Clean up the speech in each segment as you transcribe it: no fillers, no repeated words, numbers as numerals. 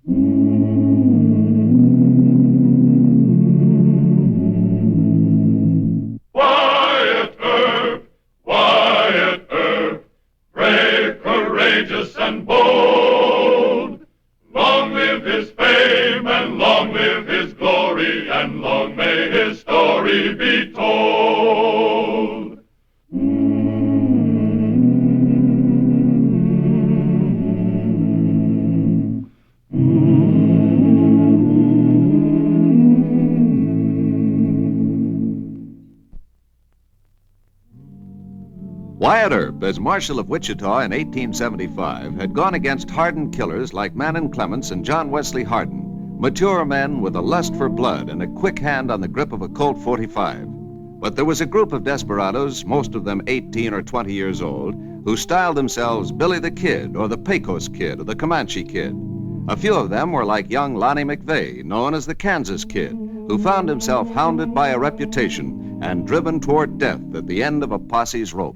Wyatt Earp, Wyatt Earp, brave, courageous, and bold. Long live his fame, and long live his glory, and long may his story be told. Wyatt Earp, as Marshal of Wichita in 1875, had gone against hardened killers like Manon Clements and John Wesley Hardin, mature men with a lust for blood and a quick hand on the grip of a Colt 45. But there was a group of desperados, most of them 18 or 20 years old, who styled themselves Billy the Kid or the Pecos Kid or the Comanche Kid. A few of them were like young Lonnie McVeigh, known as the Kansas Kid, who found himself hounded by a reputation and driven toward death at the end of a posse's rope.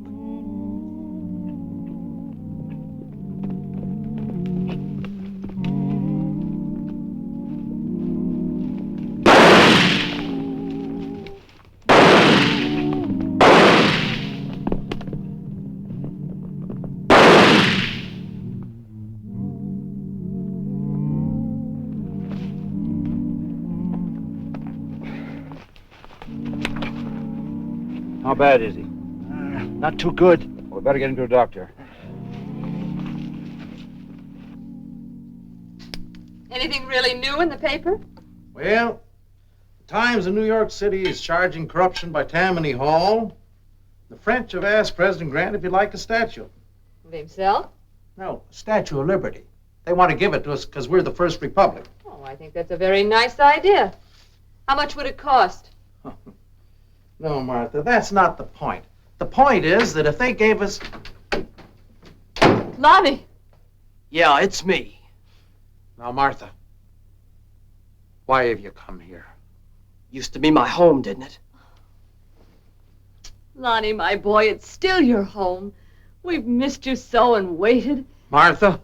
How bad is he? Not too good. We better get him to a doctor. Anything really new in the paper? Well, the Times in New York City is charging corruption by Tammany Hall. The French have asked President Grant if he'd like a statue. Of himself? No, a Statue of Liberty. They want to give it to us because we're the first republic. Oh, I think that's a very nice idea. How much would it cost? No, Martha, that's not the point. The point is that if they gave us... Lonnie! Yeah, it's me. Now, Martha, why have you come here? Used to be my home, didn't it? Lonnie, my boy, it's still your home. We've missed you so and waited. Martha?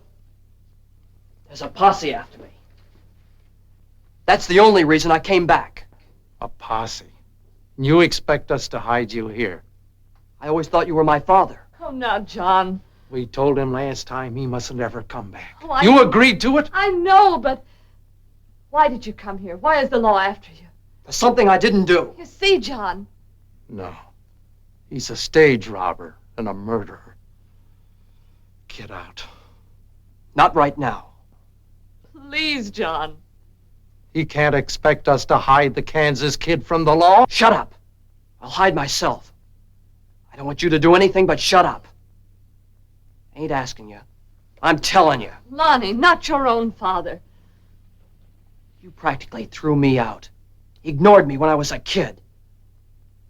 There's a posse after me. That's the only reason I came back. A posse? You expect us to hide you here? I always thought you were my father. Oh, now, John. We told him last time he mustn't ever come back. Oh, You agreed to it? I know, but why did you come here? Why is the law after you? There's something I didn't do. You see, John. No. He's a stage robber and a murderer. Get out. Not right now. Please, John. He can't expect us to hide the Kansas Kid from the law. Shut up. I'll hide myself. I don't want you to do anything but shut up. Ain't asking you. I'm telling you. Lonnie, not your own father. You practically threw me out. Ignored me when I was a kid.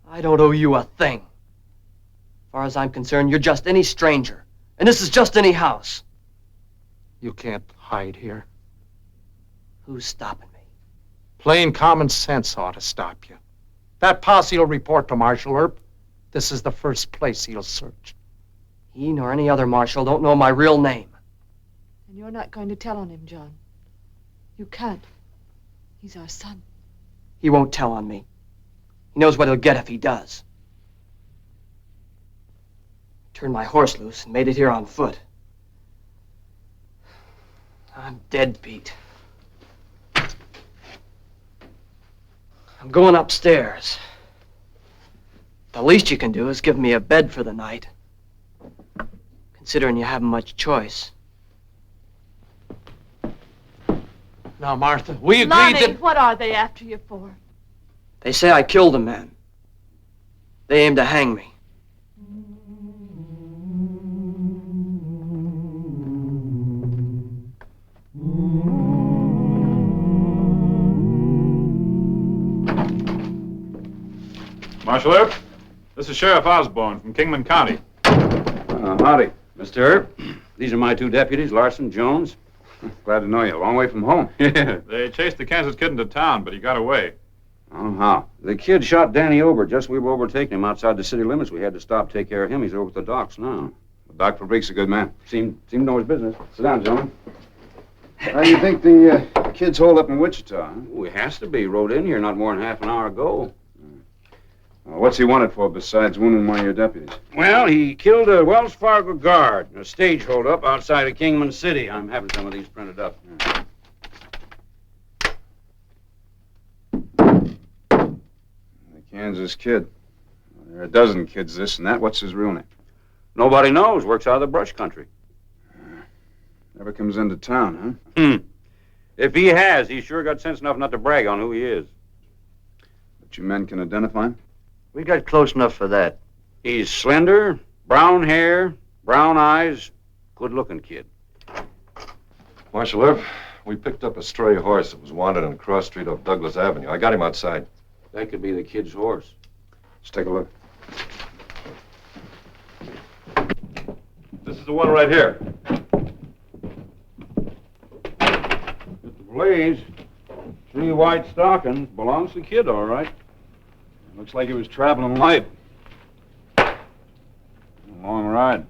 I don't owe you a thing. As far as I'm concerned, you're just any stranger. And this is just any house. You can't hide here. Who's stopping me? Plain common sense ought to stop you. That posse will report to Marshal Earp. This is the first place he'll search. He nor any other marshal don't know my real name. And you're not going to tell on him, John. You can't. He's our son. He won't tell on me. He knows what he'll get if he does. Turned my horse loose and made it here on foot. I'm dead beat. I'm going upstairs. The least you can do is give me a bed for the night. Considering you haven't much choice. Now, Martha, we agreed Lonnie, that... what are they after you for? They say I killed a man. They aim to hang me. Marshal Earp, this is Sheriff Osborne from Kingman County. Howdy, Mr. Earp. These are my two deputies, Larson, Jones. Glad to know you. A long way from home. Yeah, they chased the Kansas Kid into town, but he got away. Oh, how? The kid shot Danny Ober just as we were overtaking him outside the city limits. We had to stop, take care of him. He's over at the docks now. Doc Fabrique's a good man. Seemed to know his business. Sit down, gentlemen. How do you think the kid's holed up in Wichita? Huh? Oh, he has to be. Rode in here not more than half an hour ago. What's he wanted for besides wounding one of your deputies? Well, he killed a Wells Fargo guard in a stage holdup outside of Kingman City. I'm having some of these printed up. The Kansas Kid. Well, there are a dozen kids this and that. What's his real name? Nobody knows. Works out of the brush country. Never comes into town, huh? If he has, he's sure got sense enough not to brag on who he is. But you men can identify him? We got close enough for that. He's slender, brown hair, brown eyes, good-looking kid. Marshal Earp, we picked up a stray horse that was wanted on Cross Street off Douglas Avenue. I got him outside. That could be the kid's horse. Let's take a look. This is the one right here. Mr. Blaze, 3 white stockings. Belongs to the kid, all right. Looks like he was traveling light. A long ride.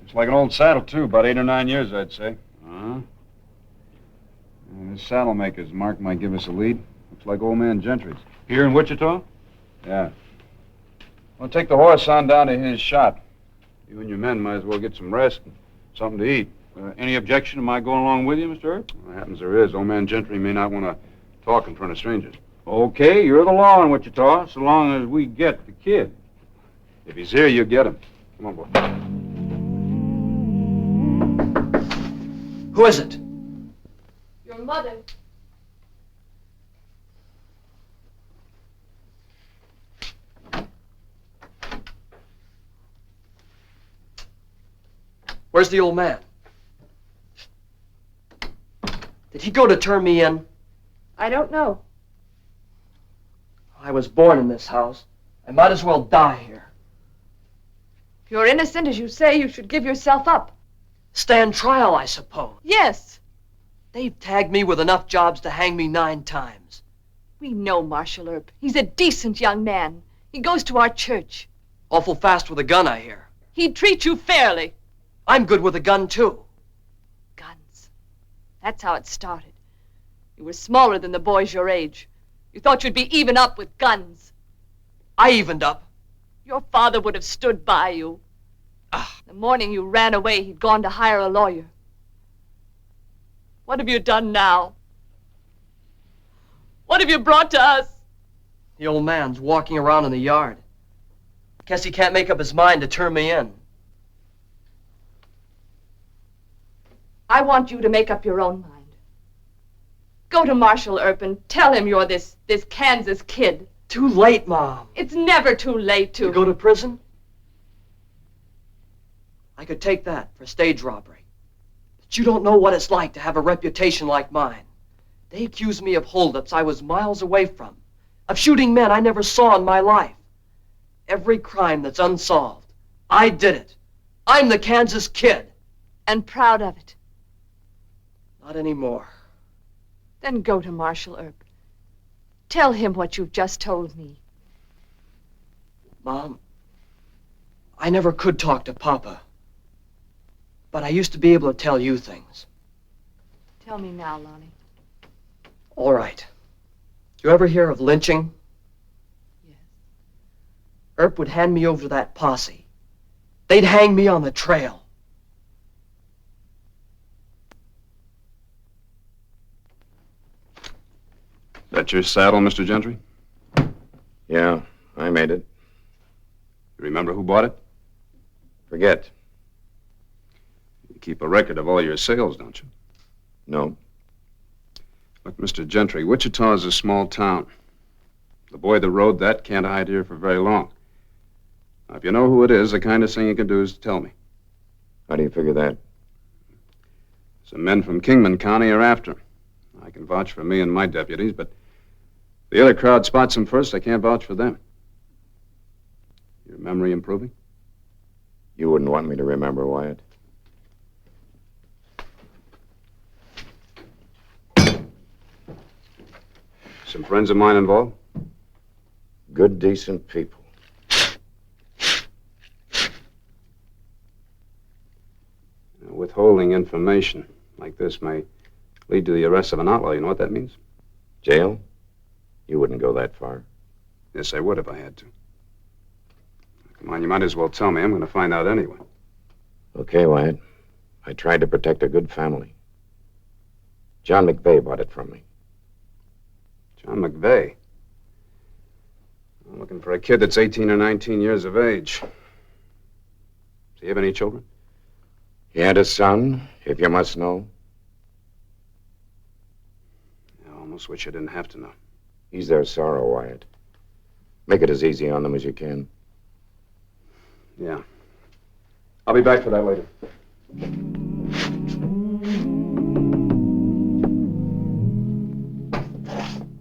Looks like an old saddle, too. About 8 or 9 years, I'd say. Uh-huh. This saddle maker's mark might give us a lead. Looks like old man Gentry's. Here in Wichita? Yeah. Well, take the horse on down to his shop. You and your men might as well get some rest and something to eat. Any objection to my going along with you, Mr. Earp? Well, happens there is. Old man Gentry may not want to talk in front of strangers. Okay, you're the law in Wichita, so long as we get the kid. If he's here, you get him. Come on, boy. Who is it? Your mother. Where's the old man? Did he go to turn me in? I don't know. I was born in this house. I might as well die here. If you're innocent, as you say, you should give yourself up. Stand trial, I suppose. Yes. They've tagged me with enough jobs to hang me 9 times. We know Marshal Earp. He's a decent young man. He goes to our church. Awful fast with a gun, I hear. He'd treat you fairly. I'm good with a gun, too. Guns. That's how it started. You were smaller than the boys your age. You thought you'd be even up with guns. I evened up. Your father would have stood by you. The morning you ran away, he'd gone to hire a lawyer. What have you done now? What have you brought to us? The old man's walking around in the yard. Guess he can't make up his mind to turn me in. I want you to make up your own mind. Go to Marshal Earp and tell him you're this Kansas kid. Too late, Mom. It's never too late to... You go to prison? I could take that for stage robbery. But you don't know what it's like to have a reputation like mine. They accuse me of holdups I was miles away from, of shooting men I never saw in my life. Every crime that's unsolved, I did it. I'm the Kansas Kid. And proud of it. Not anymore. Then go to Marshal Earp. Tell him what you've just told me. Mom, I never could talk to Papa. But I used to be able to tell you things. Tell me now, Lonnie. All right. You ever hear of lynching? Yes. Earp would hand me over to that posse. They'd hang me on the trail. That your saddle, Mr. Gentry? Yeah, I made it. You remember who bought it? Forget. You keep a record of all your sales, don't you? No. Look, Mr. Gentry, Wichita is a small town. The boy that rode that can't hide here for very long. Now, if you know who it is, the kindest thing you can do is to tell me. How do you figure that? Some men from Kingman County are after him. I can vouch for me and my deputies, but the other crowd spots him first. I can't vouch for them. Your memory improving? You wouldn't want me to remember, Wyatt. Some friends of mine involved? Good, decent people. Withholding information. like this may lead to the arrest of an outlaw. You know what that means? Jail? You wouldn't go that far. Yes, I would if I had to. Come on, you might as well tell me. I'm going to find out anyway. Okay, Wyatt. I tried to protect a good family. John McVeigh bought it from me. John McVeigh? I'm looking for a kid that's 18 or 19 years of age. Does he have any children? He had a son, if you must know. I almost wish I didn't have to know. He's their sorrow, Wyatt. Make it as easy on them as you can. Yeah. I'll be back for that later.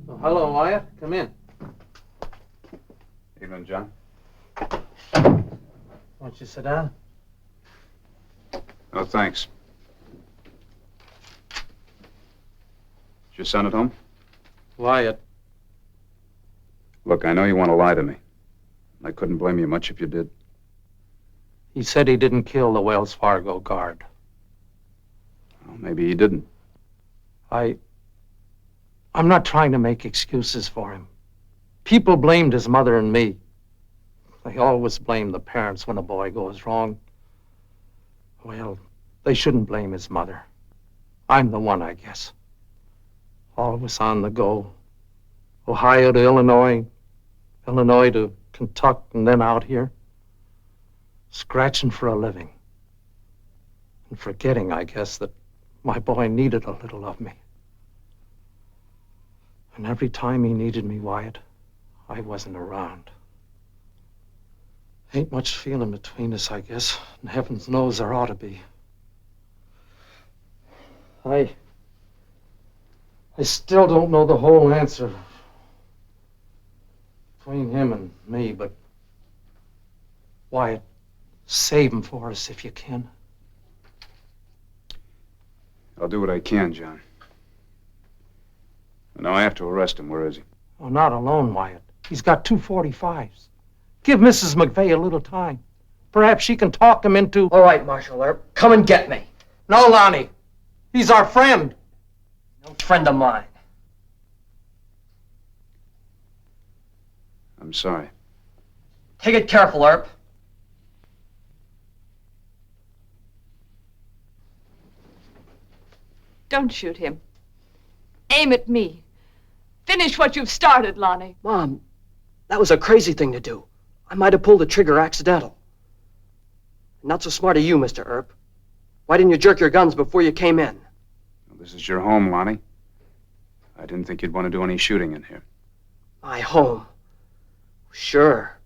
Oh, hello, Wyatt. Come in. Evening, John. Won't you sit down? Oh, thanks. Is your son at home? Wyatt. Look, I know you want to lie to me. I couldn't blame you much if you did. He said he didn't kill the Wells Fargo guard. Well, maybe he didn't. I'm not trying to make excuses for him. People blamed his mother and me. They always blame the parents when a boy goes wrong. Well, they shouldn't blame his mother. I'm the one, I guess. Always on the go. Ohio to Illinois, Illinois to Kentucky, and then out here. Scratching for a living. And forgetting, I guess, that my boy needed a little of me. And every time he needed me, Wyatt, I wasn't around. Ain't much feeling between us, I guess, and heavens knows there ought to be. I still don't know the whole answer between him and me, but Wyatt, save him for us if you can. I'll do what I can, John. Now I have to arrest him. Where is he? Oh, not alone, Wyatt. He's got 2 45s. Give Mrs. McVeigh a little time. Perhaps she can talk him into... All right, Marshal Earp. Come and get me. No, Lonnie. He's our friend. No friend of mine. I'm sorry. Take it careful, Earp. Don't shoot him. Aim at me. Finish what you've started, Lonnie. Mom, that was a crazy thing to do. I might have pulled the trigger accidental. Not so smart of you, Mr. Earp. Why didn't you jerk your guns before you came in? Well, this is your home, Lonnie. I didn't think you'd want to do any shooting in here. My home. Sure.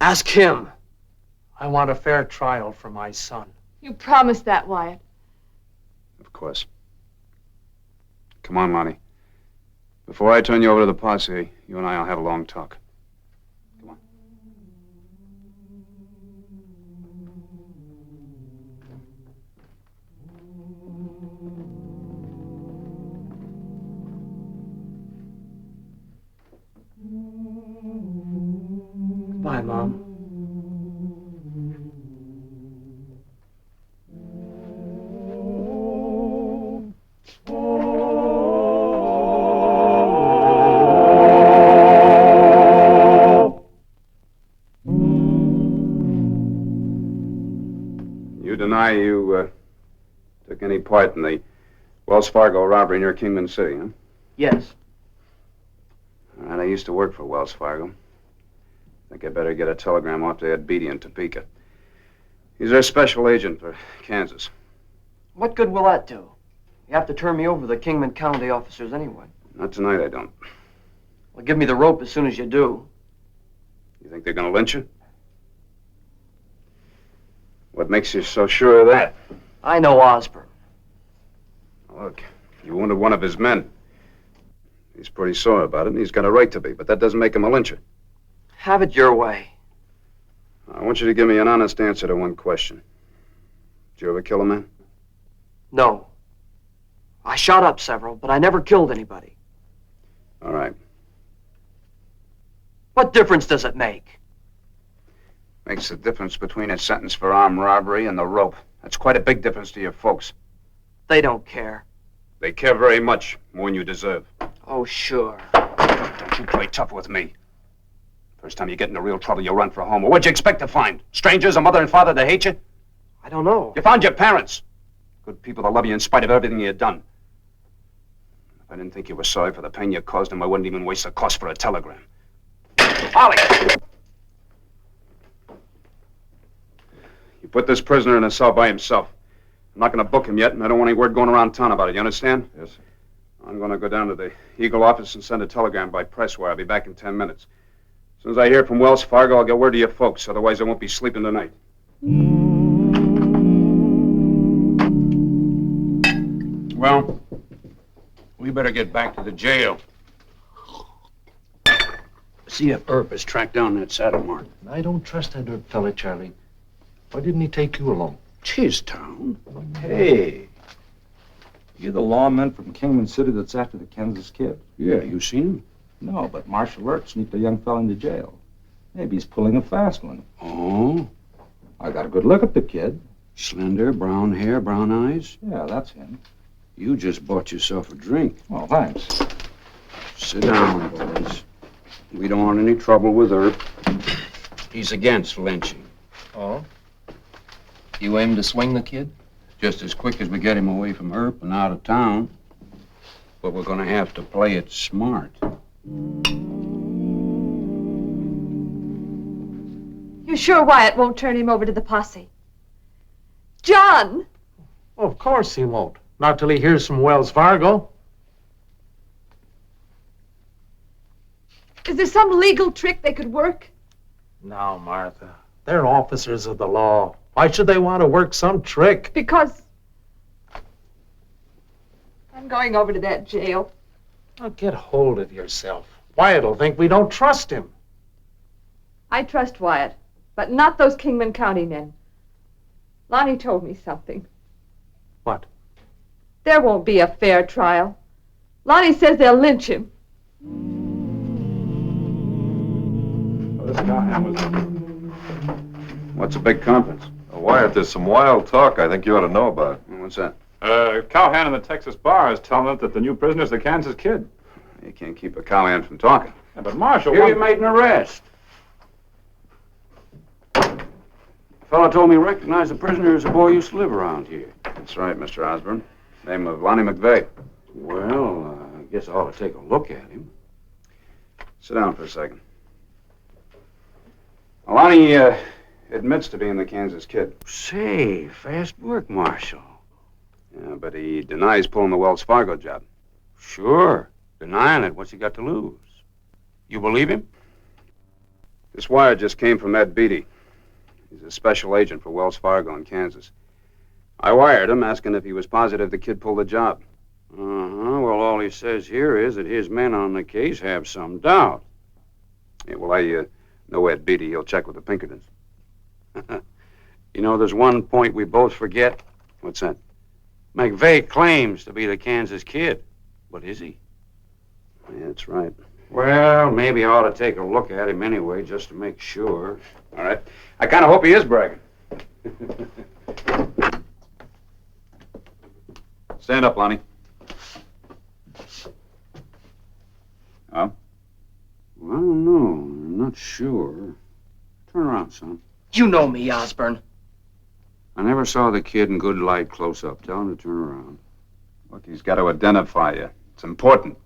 Ask him. I want a fair trial for my son. You promised that, Wyatt. Of course. Come on, Lonnie. Before I turn you over to the posse, you and I will have a long talk. Come on. Goodbye, Mom. You deny you took any part in the Wells Fargo robbery near Kingman City, huh? Yes. All right, I used to work for Wells Fargo. Think I better get a telegram off to Ed Beatty in Topeka. He's our special agent for Kansas. What good will that do? You have to turn me over to the Kingman County officers anyway. Not tonight, I don't. Well, give me the rope as soon as you do. You think they're going to lynch you? What makes you so sure of that? I know Osborne. Look, you wounded one of his men. He's pretty sore about it, and he's got a right to be, but that doesn't make him a lyncher. Have it your way. I want you to give me an honest answer to one question. Did you ever kill a man? No. I shot up several, but I never killed anybody. All right. What difference does it make? Makes the difference between a sentence for armed robbery and the rope. That's quite a big difference to your folks. They don't care. They care very much, more than you deserve. Oh, sure. Don't you play tough with me. First time you get into real trouble, you run for home. Well, what'd you expect to find? Strangers, a mother and father that hate you? I don't know. You found your parents. Good people that love you in spite of everything you've done. If I didn't think you were sorry for the pain you caused them, I wouldn't even waste the cost for a telegram. Ollie! You put this prisoner in a cell by himself. I'm not going to book him yet, and I don't want any word going around town about it. You understand? Yes, sir. I'm going to go down to the Eagle office and send a telegram by press wire. I'll be back in 10 minutes. As soon as I hear from Wells Fargo, I'll get word to your folks. Otherwise, I won't be sleeping tonight. Well, we better get back to the jail. See if Earp has tracked down that saddle mark. I don't trust that Earp fella, Charlie. Why didn't he take you along? It's his town. Hey, you're the lawman from Kingman City that's after the Kansas kid? Yeah, you seen him? No, but Marshal Earp sneaked a young fella into jail. Maybe he's pulling a fast one. Oh? I got a good look at the kid. Slender, brown hair, brown eyes? Yeah, that's him. You just bought yourself a drink. Oh, thanks. Sit down, boys. We don't want any trouble with Earp. He's against lynching. Oh? You aim to swing the kid? Just as quick as we get him away from Earp and out of town. But we're gonna have to play it smart. You sure Wyatt won't turn him over to the posse? John! Of course he won't. Not till he hears from Wells Fargo. Is there some legal trick they could work? No, Martha. They're officers of the law. Why should they want to work some trick? Because I'm going over to that jail. Now get hold of yourself. Wyatt'll think we don't trust him. I trust Wyatt, but not those Kingman County men. Lonnie told me something. What? There won't be a fair trial. Lonnie says they'll lynch him. What's a big conference? Wyatt, there's some wild talk I think you ought to know about. What's that? Cowhand in the Texas bar is telling us that the new prisoner's the Kansas kid. You can't keep a cowhand from talking. Yeah, but Marshal, Here you made an arrest. Fellow told me he recognized the prisoner as a boy who used to live around here. That's right, Mr. Osborne. Name of Lonnie McVeigh. Well, I guess I ought to take a look at him. Sit down for a second. Lonnie admits to being the Kansas kid. Say, fast work, Marshal. Yeah, but he denies pulling the Wells Fargo job. Sure. Denying it, what's he got to lose? You believe him? This wire just came from Ed Beatty. He's a special agent for Wells Fargo in Kansas. I wired him asking if he was positive the kid pulled the job. Uh-huh. Well, all he says here is that his men on the case have some doubt. Yeah, well, I know Ed Beatty. He'll check with the Pinkertons. You know, there's one point we both forget. What's that? McVeigh claims to be the Kansas kid. But is he? Yeah, that's right. Well, maybe I ought to take a look at him anyway, just to make sure. All right. I kind of hope he is bragging. Stand up, Lonnie. Oh? Well, I don't know. I'm not sure. Turn around, son. You know me, Osborne. I never saw the kid in good light close up. Tell him to turn around. Look, he's got to identify you. It's important.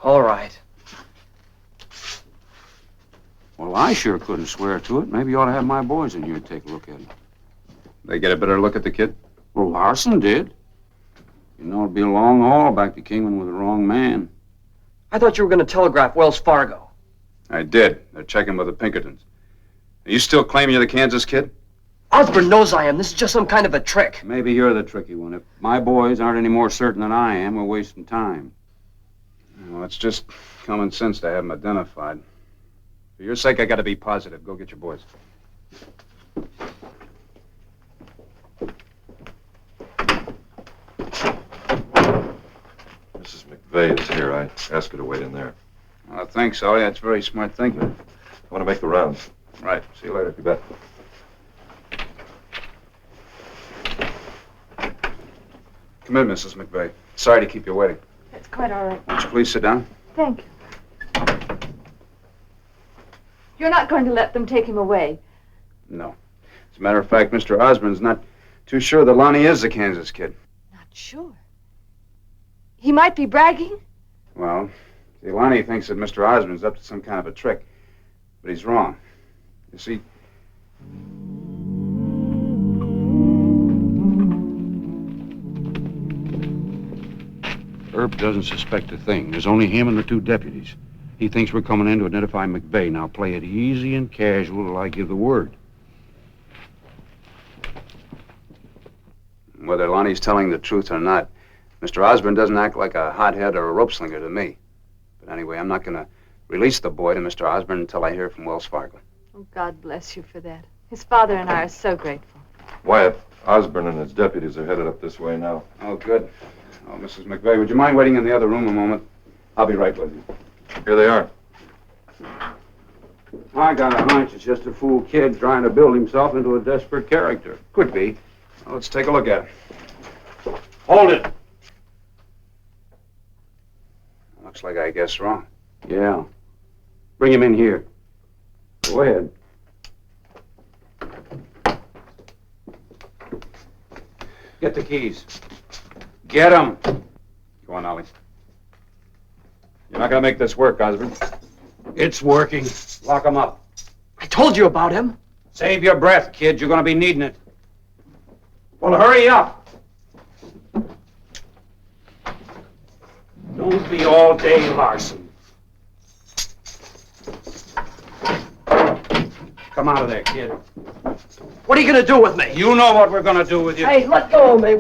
All right. Well, I sure couldn't swear to it. Maybe you ought to have my boys in here to take a look at him. They get a better look at the kid? Well, Larson did. You know, it'd be a long haul back to Kingman with the wrong man. I thought you were going to telegraph Wells Fargo. I did. They're checking with the Pinkertons. Are you still claiming you're the Kansas kid? Osborne knows I am. This is just some kind of a trick. Maybe you're the tricky one. If my boys aren't any more certain than I am, we're wasting time. Well, it's just common sense to have him identified. For your sake, I got to be positive. Go get your boys. Mrs. McVeigh is here. I asked her to wait in there. I think so. Yeah, that's very smart thinking. I want to make the rounds. Right. See you later. You bet. Come in, Mrs. McVeigh. Sorry to keep you waiting. It's quite all right. Won't you please sit down? Thank you. You're not going to let them take him away. No. As a matter of fact, Mr. Osborne's not too sure that Lonnie is the Kansas kid. Not sure. He might be bragging. Well, see, Lonnie thinks that Mr. Osborne's up to some kind of a trick. But he's wrong. You see, Earp doesn't suspect a thing. There's only him and the 2 deputies. He thinks we're coming in to identify McVeigh. Now play it easy and casual till I give the word. whether Lonnie's telling the truth or not, Mr. Osborne doesn't act like a hothead or a rope slinger to me. But anyway, I'm not going to release the boy to Mr. Osborne until I hear from Wells Fargo. Oh, God bless you for that. His father and I are so grateful. Wyatt, Osborne and his deputies are headed up this way now. Oh, good. Oh, Mrs. McVeigh, would you mind waiting in the other room a moment? I'll be right with you. Here they are. I got a hunch it's just a fool kid trying to build himself into a desperate character. Could be. Well, let's take a look at it. Hold it! Looks like I guessed wrong. Yeah. Bring him in here. Go ahead. Get the keys. Get them! Go on, Ollie. You're not going to make this work, Osborne. It's working. Lock him up. I told you about him. Save your breath, kid. You're going to be needing it. Well, hurry up. Don't be all day Larson. Come out of there, kid. What are you going to do with me? You know what we're going to do with you. Hey, let go of me.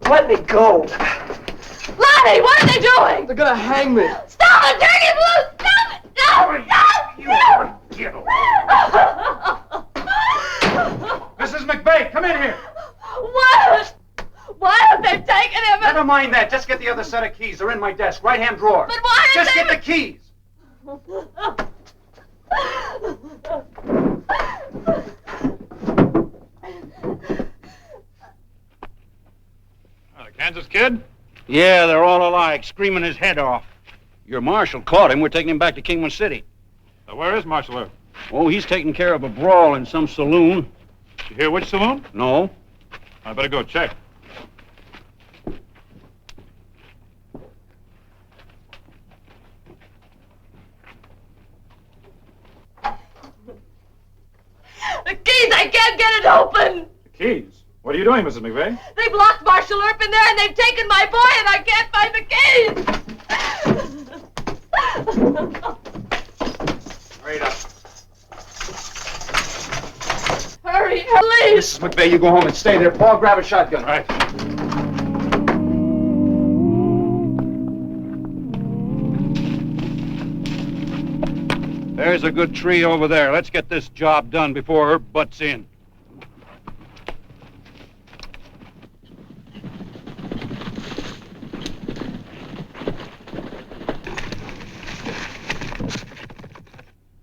Let me go. Lonnie, what are they doing? They're going to hang me. Stop it! Turn him loose! Stop it! No! No! Get over. Mrs. McVeigh, come in here. What? Why have they taken him? Never mind that. Just get the other set of keys. They're in my desk. Right-hand drawer. But why did Just they... get the keys. The Kansas kid? Yeah, they're all alike, screaming his head off. Your marshal caught him. We're taking him back to Kingman City. Where is Marshal Earp? Oh, he's taking care of a brawl in some saloon. You hear which saloon? No. I better go check. The keys! I can't get it open! The keys? What are you doing, Mrs. McVeigh? They've locked Marshal Earp in there and they've taken my boy and I can't find the keys! Hurry up. Hurry, please! Mrs. McVeigh, you go home and stay there. Paul, grab a shotgun. All right. There's a good tree over there. Let's get this job done before Earp butts in.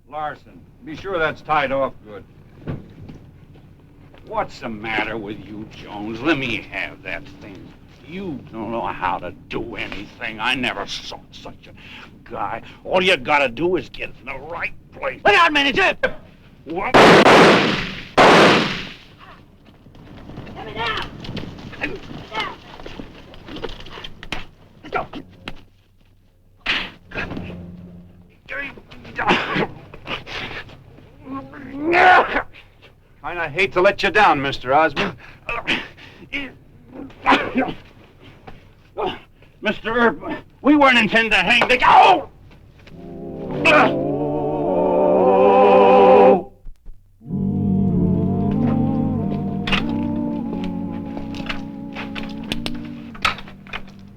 Larson, be sure that's tied off good. What's the matter with you, Jones? Let me have that thing. You don't know how to do anything. I never saw such a guy. All you gotta do is get in the right place. Look out, manager! What? Coming down! Down! Let's go. Kinda hate to let you down, Mr. Osborne. Mr. Earp, we weren't intending to hang the... Oh!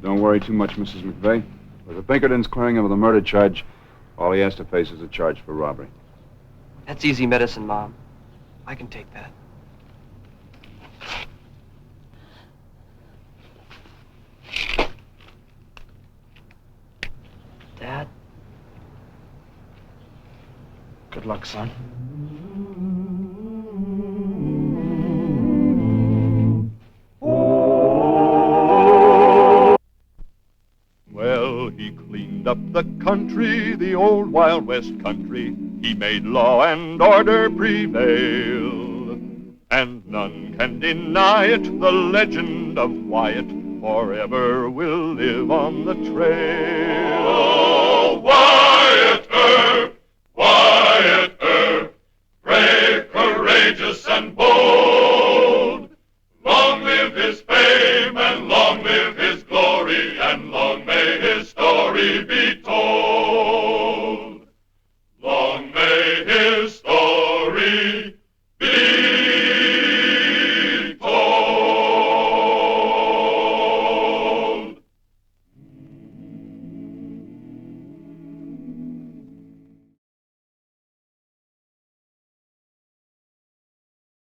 Don't worry too much, Mrs. McVeigh. With the Pinkertons clearing him of the murder charge, all he has to face is a charge for robbery. That's easy medicine, Mom. I can take that. Dad? Good luck, son. Oh! up the country, the old Wild West country. He made law and order prevail, and none can deny it. The legend of Wyatt forever will live on the trail. Oh, Wyatt Earp, Wyatt Earp, brave, courageous, and bold. Long live his fame, and long live his glory, and long may his story be told. Long may his story be